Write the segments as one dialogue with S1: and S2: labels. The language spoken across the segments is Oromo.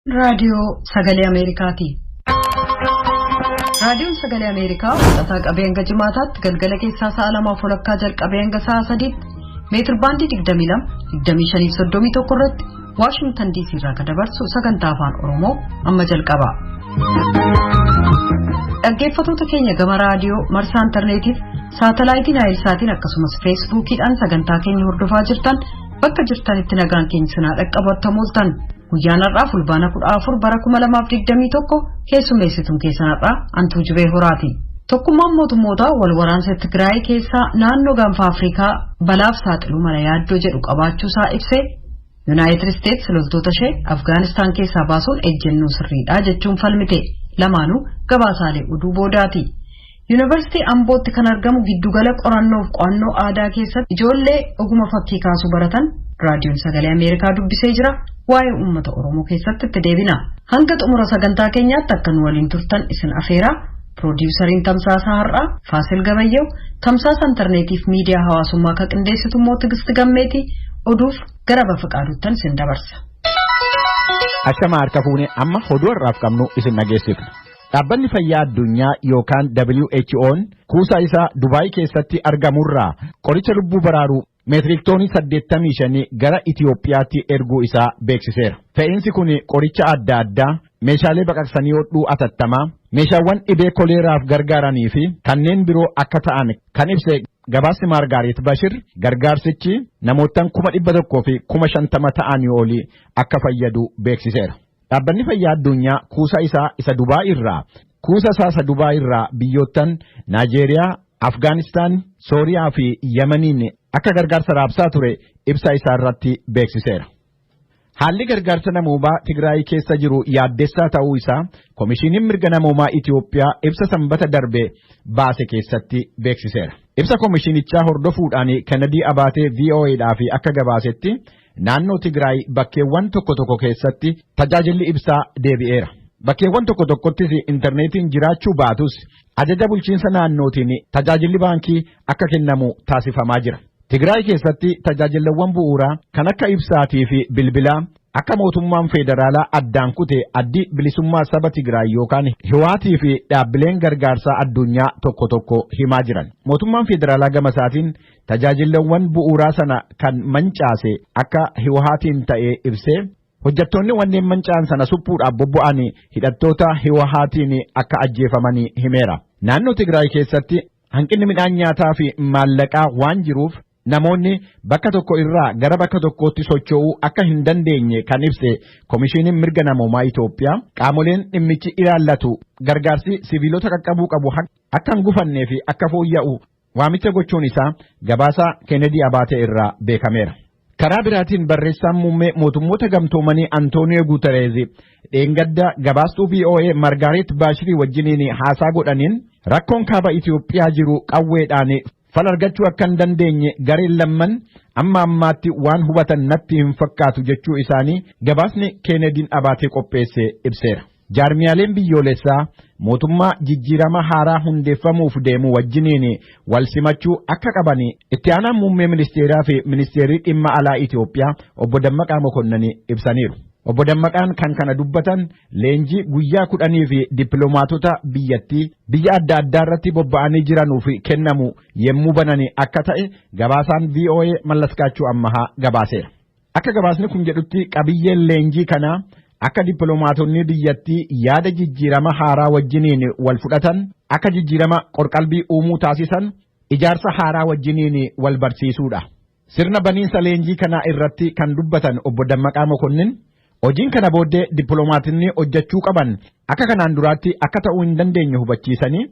S1: Radio Sagalee Ameerikaati. Raadiyoon Sagalee Ameerikaa wixataa qabee hanga jimaataatti galgala keessaa sa'a 2:00 jalqabee hanga sa'a 3:00 meetir baandii 22, 25 irratti Washington DC irraa kan dabarsu sagantaa afaan Oromoo amma jalqaba. Dhaggeeffattoota keenya gama raadiyoo marsaa intarneetiif saatalaayitii Naayilsaatiin akkasumas feesbuukiidhaan sagantaa keenya hordofaa jirtan bakka jirtanitti nagaan keenya sinaa dhaqqabattamooltan. Guyyaan har'aa fulbaana 14 bara 2021 keessummeessituun keessan har'aa Antuu Jibee Horaati. Tokkummaan mootummootaa wal waraansa Tigraay keessaa naannoo gaanfa Afrikaa balaaf saaxiluu mala yaaddoo jedhu qabaachuusaa ibsee United States loltoota ishee Afgaanistaan keessaa baasuun ejjennoo sirriidha jechuun falmite. Lamaanuu gabaasaalee oduu boodaati. Yuunivarsiitii Ambootti kan argamu giddugala qorannoo fi qo'annoo aadaa keessatti ijoollee oguma fakkii kaasuu baratan raadiyoon Sagalee Ameerikaa dubbisee jira. Waa'ee uummata Oromoo keessatti itti deebina. Hanga xumura sagantaa keenyaatti akka nu waliin turtan isin afeeraa. Piroodyusariin Tamsaasa Har'aa Faasil Gabayyew, Tamsaasa intarneetiif miidiyaa hawaasummaa kan qindeessitu immoo Tigist Gammeeti. Oduuf gara Bafaqaaduuttan isin dabarsa.
S2: Akkama harka fuunee amma oduu har'aaf qabnu isin dhageessifna. Dhaabbanni fayyaa addunyaa yookaan WHO'n kuusaa isaa Dubaay keessatti argamurraa qoricha lubbuu baraaruu meetirik toonii 85 gara Itiyoophiyaatti erguu isaa beeksiseera. Fe'iinsi kun qoricha adda addaa, meeshaalee baqaqsanii hodhuu atattamaa, meeshaawwan dhibee koleeraaf gargaaranii fi kanneen biroo akka ta'an kan ibse gabaasni Maargaariit Bashir gargaarsichi namootaan 100,000 fi 50,000 ta'anii olii akka fayyadu beeksiseera. Dhaabbanni fayyaa addunyaa kuusaa isaa isa Dubaay irraa biyyoottan Naajeeriyaa, Afgaanistaan, Sooriyaa fi Yemeniin akka gargaarsa raabsaa ture ibsa isaa irratti beeksiseera. Haalli gargaarsa namoomaa Tigraay keessa jiru yaaddessaa ta'uu isaa Komishiiniin Mirga Namoomaa Itiyoophiyaa ibsa sanbata darbe baase keessatti beeksiseera. Ibsa komishiinichaa hordofuudhaan Kennedy Abaatee VOA'dhaaf akka gabaasetti naannoo Tigraay bakkeewwan tokko keessatti tajaajilli ibsaa deebi'eera. Bakkeewwan tokkottis intarneetiin jiraachuu baatus ajaja bulchiinsa naannootiin tajaajilli baankii akka kennamu taasifamaa jira. Tigraay keessatti tajaajilawwan bu'uuraa kan akka ibsaatii fi bilbilaa akka mootummaan federaalaa addaan kute addi bilisummaa saba Tigraay yookaan hiwaatii fi dhaabbileen gargaarsaa addunyaa tokko himaa jiran. Mootummaan federaalaa gama isaatiin tajaajilawwan bu'uuraa sana kan mancaase akka hiwaatiin ta'ee ibsee hojjettoonni wanneen mancaan sana suphuudhaaf bobba'an hidhattoota hiwaatiin akka ajjeefamanii himeera. Naannoo Tigraay keessatti hanqinni midhaan nyaataa fi maallaqaa waan jiruuf namoonni bakka tokko irraa gara bakka tokkootti socho'uu akka hin dandeenye kan ibse Komishiiniin Mirga Namoomaa Itoophiyaa qaamoleen dhimmichi ilaallatu gargaarsi siviilota qaqqabuu qabu akka hin gufannee fi akka fooyya'u waamicha gochuun isaa gabaasa Kennedy Abaatee irraa beekameera. Karaa biraatiin barreessaan muummee mootummoota gamtoomanii Antooniyoo Guutereez dheengadda gabaastuu VOA Maargaariit Baashirii wajjiniin haasaa godhaniin rakkoon kaaba Itoophiyaa jiru qawweedhaan fal argachuu akka hin dandeenye gareen lamman amma ammaatti waan hubatan natti hin fakkaatu jechuu isaanii gabaasni Kennedyin Abaatee qopheesse ibseera. Jaarmiyaaleen biyyoolessaa mootummaa jijjiirama haaraa hundeeffamuuf deemu wajjiniin wal simachuu akka qaban itti aanaan muummee ministeeraa fi ministeerri dhimma alaa Itoophiyaa obbo Dammaqaa Mokonnon ibsaniiru. Obbo Dammaqaan kan kana dubbatan leenjii guyyaa 10 fi dippiloomaatota biyyattii biyya adda addaa irratti bobba'anii jiranuuf kennamu yemmuu banan akka ta'e gabaasaan VOA Mallaskaachuu Ammahaa gabaaseera. Akka gabaasni kun jedhutti qabiyyeen leenjii kanaa akka dippiloomaatonni biyyattii yaada jijjiirama haaraa wajjiniin wal fudhatan, akka jijjiirama qorqalbii uumuu taasisan, ijaarsa haaraa wajjiniin wal barsiisuudha. Sirna baniinsa leenjii kanaa irratti kan dubbatan obbo Dammaqaa Mokonnin hojiin kana booddee dippiloomaatonni hojjechuu qaban akka kanaan duraatti akka ta'uu hin dandeenye hubachiisanii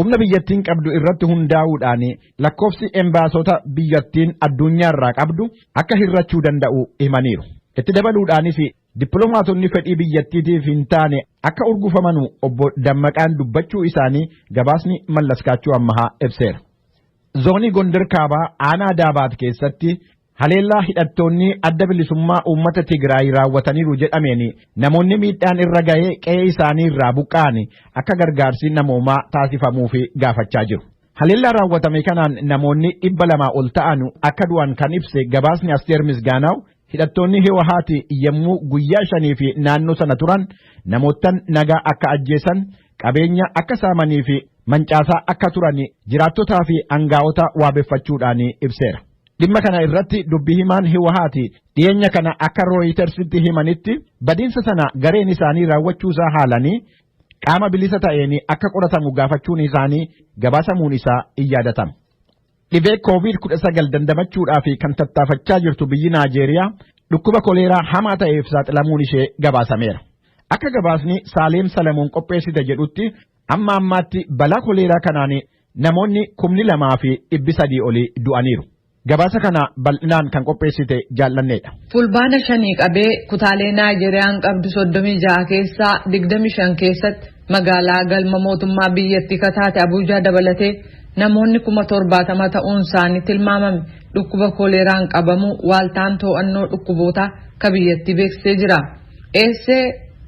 S2: humna biyyattiin qabdu irratti hundaa'uudhaan lakkoofsi embaasota biyyattiin addunyaarraa qabdu akka hirrachuu danda'u himaniiru. Itti dabaluudhaanis dippiloomaatonni fedhii biyyattiitiif hin taane akka urgufaman obbo Dammaqaan dubbachuu isaanii gabaasni Mallaskaachuu Ammahaa ibseera. Zoonii Gondar Kaabaa aanaa Daabaat keessatti haleellaa hidhattoonni adda bilisummaa uummata Tigraay raawwataniiru jedhameen namoonni miidhaan irra ga'ee qe'ee isaanii irraa buqqa'an akka gargaarsi namoomaa taasifamuuf gaafachaa jiru. Haleellaa raawwatame kanaan namoonni 200 ol ta'an akka du'an kan ibse gabaasni Asteer Misgaanaaw hidhattoonni Hiwahaati yommuu guyyaa 5 fi naannoo sana turan namoottan nagaa akka ajjeesan qabeenya akka saamanii fi mancaasaa akka turan jiraattotaa fi aangaa'ota waabeffachuudhaan ibseera. Dhimma kana irratti dubbii himaan Hiwahaati dhiyeenya kana akka Rooyitersitti himanitti badiinsa sana gareen isaanii raawwachuusaa haalanii qaama bilisa ta'een akka qoratamu gaafachuun isaanii gabaasamuun isaa iyyadatama. Dhibee COVID-19 dandamachuudhaaf kan tattaafachaa jirtu biyyi Naajeeriyaa dhukkuba koleeraa hamaa ta'eef saaxilamuun ishee gabaasameera. Akka gabaasni Saaleem Salamuun qopheessite jedhutti amma ammaatti balaa koleeraa kanaan namoonni 2,300 olii du'aniiru. Gabaasa kana bal'inaan kan qopheessite jaallanneedha.
S3: Fulbaana 5 qabee kutaalee Naajeeriyaan qabdu 36 keessaa 25 keessatti magaalaa galma mootummaa biyyattii kataate Abuujaa dabalatee namoonni 70,000 ta'uun isaanii tilmaamame dhukkuba koleeraan qabamu waaltaan to'annoo dhukkuboota ka biyyattii beeksisee jira. Eessee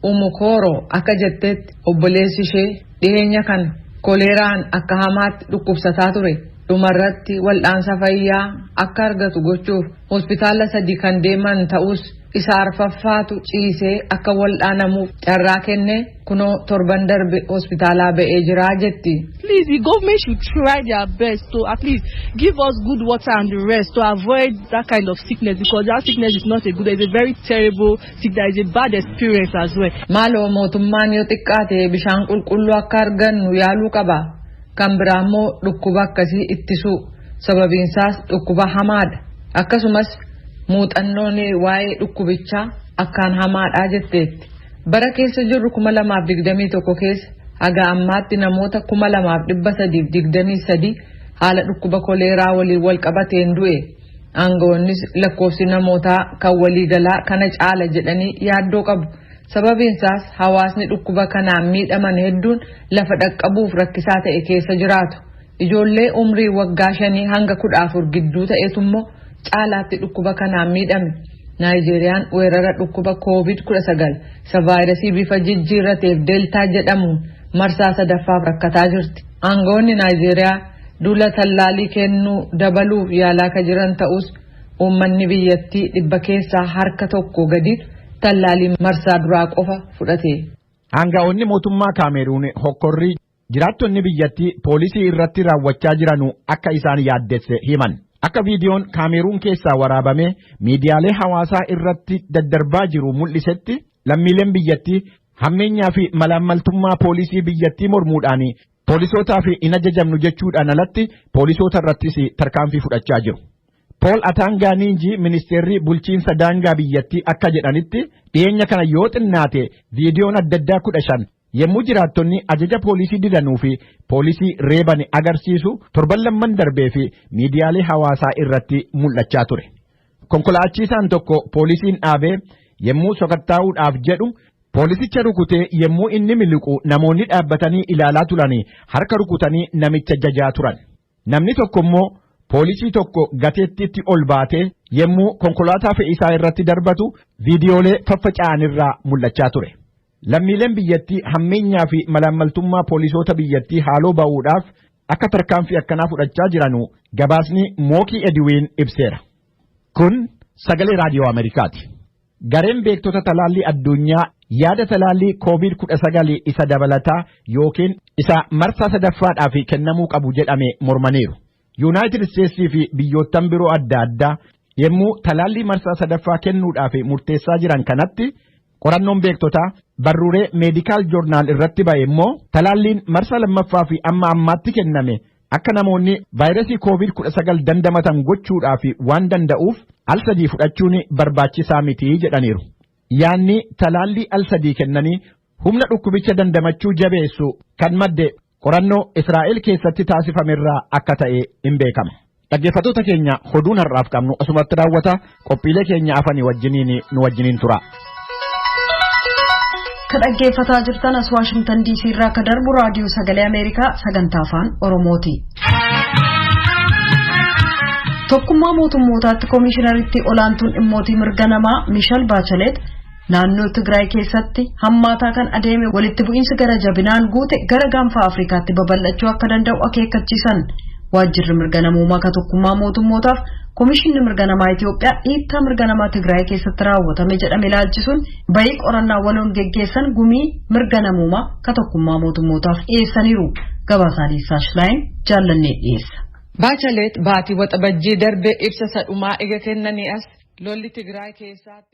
S3: Umukoro akka jetteetti obboleessi ishee dhiyeenya kana koleeraan akka hamaatti dhukkubsataa ture. Dhumarratti wal'aansa fayyaa akka argatu gochuuf hospitaala 3 kan deeman ta'us isa arfaffaatu ciisee akka wal'aanamuuf carraa kennee kunoo torban darbe hospitaalaa ba'ee jira jetti.
S4: Please, the government should try their best to at least give us good water and the rest to avoid that kind of sickness, because that sickness is not a good, it's a very terrible sickness, it's a bad experience as well.
S3: Maaloo mootummaan yoo xiqqaate bishaan qulqulluu akka argannu yaaluu qaba. Kan biraammoo dhukkuba akkasii ittisuu sababiinsaas dhukkuba hamaadha. Akkasumas muuxannoon waa'ee dhukkubichaa akkaan hamaadha jetteetti. Bara keessa jirru 2021 keessa haga ammaatti namoota 2,323 haala dhukkuba koleeraa waliin wal qabateen du'e. Aangawoonnis lakkoofsi namootaa kan waliigalaa kana caala jedhanii yaaddoo qabu. Sababiinsaas hawaasni dhukkuba kanaan miidhaman hedduun lafa dhaqqabuuf rakkisaa ta'e keessa jiraatu. Ijoollee umrii waggaa 5 hanga 14 gidduu ta'etummoo caalaatti dhukkuba kanaan miidhame. Naayijeeriyaan weerara dhukkuba COVID-19 isa vaayirasii bifa jijjiirrateef deeltaa jedhamuun marsaa 3ffaaf rakkataa jirti. Aangawoonni Naayijeeriyaa duula tallaalii kennuu dabaluuf yaalaa ka jiran ta'us uummanni biyyattii 100 keessaa harka 1 gadiitu tallaalii marsaa duraa qofa fudhate.
S2: Aangawoonni mootummaa Kaameruun hokkorrii jiraattonni biyyattii poolisii irratti raawwachaa jiranu akka isaan yaaddesse himan. Akka viidiyoon Kaameruun keessaa waraabame miidiyaalee hawaasaa irratti daddarbaa jiru mul'isetti lammiileen biyyattii hammeenyaa fi malaammaltummaa poolisii biyyattii mormuudhaan poolisootaa fi hin ajajamnu jechuudhaan alatti poolisoota irrattis tarkaanfii fudhachaa jiru. Paul Atanganinji ministeerri bulchiinsa daangaa biyyattii akka jedhanitti dhiyeenya kana yoo xinnaate viidiyoon adda addaa 15 yommuu jiraattonni ajaja poolisii didanuu fi poolisii reeban agarsiisu torban lamman darbee fi miidiyaalee hawaasaa irratti mul'achaa ture. Konkolaachiisaan tokko poolisiin dhaabee yommuu sokattaa'uudhaaf jedhu poolisicha rukutee yommuu inni miliqu namoonni dhaabbatanii ilaalaa turanii harka rukutanii namicha jajaa turan. Namni tokko immoo poolisii tokko gateettiitti ol baatee yommuu konkolaataa fe'isaa irratti darbatu viidiyoolee faffaca'anirraa mul'achaa ture. Lammiileen biyyattii hammeenyaa fi malaammaltummaa poolisoota biyyattii haaloo ba'uudhaaf akka tarkaanfii akkanaa fudhachaa jiranu gabaasni Mookii Edwiin ibseera. Kun sagalee raadiyoo Ameerikaati. Gareen beektota talaallii addunyaa yaada talaallii COVID-19 isa dabalataa yookiin isa marsaa 3ffaadhaaf kennamuu qabu jedhame mormaniiru. Yuunaayitid Isteetsii fi biyyoottan biroo adda addaa yommuu talaallii marsaa 3ffaa kennuudhaaf murteessaa jiran kanatti qorannoon beektotaa barruuree meedikaal joornaal irratti ba'e immoo talaalliin marsaa 2ffaa fi amma ammaatti kenname akka namoonni vaayirasii COVID-19 dandamatan gochuudhaaf waan danda'uuf al 3 fudhachuun barbaachisaa miti jedhaniiru. Yaanni talaallii al 3 kennanii humna dhukkubicha dandamachuu jabeessu kan madde qorannoo Israa'el keessatti taasifamerraa akka ta'e hin beekama. Dhaggeeffattoota keenya oduun har'aaf qabnu asumatti raawwata. Qophiilee keenya afanii nu wajjiniin tura.
S1: Ka dhaggeeffataa jirtan as Washington DC irraa ka darbu raadiyoo sagalee Ameerikaa sagantaa afaan Oromooti. Tokkummaa mootummootaatti koomishinaritti olaantuun dhimmootii mirga namaa Michelle Bachelet naannoo Tigraay keessatti hammaataa kan adeeme walitti bu'iinsi gara jabinaan guute gara gaanfa Afrikaatti babal'achuu akka danda'u akeekkachiisan. Waajjirri mirga namoomaa ka tokkummaa mootummootaaf Komishinni mirga namaa Itoophiyaa dhiittaa mirga namaa Tigraay keessatti raawwatame jedhame ilaalchisuun bayii qorannaa waloon geggeessan gumii mirga namoomaa ka tokkummaa mootummootaaf dhiyeessaniiru. Gabaasaalee Saashlaayin jaallannee dhiyeessa.
S3: Baachaleet baatii waxabajjii darbe ibsa sadhumaa ega kennanii as lolli Tigraay keessatti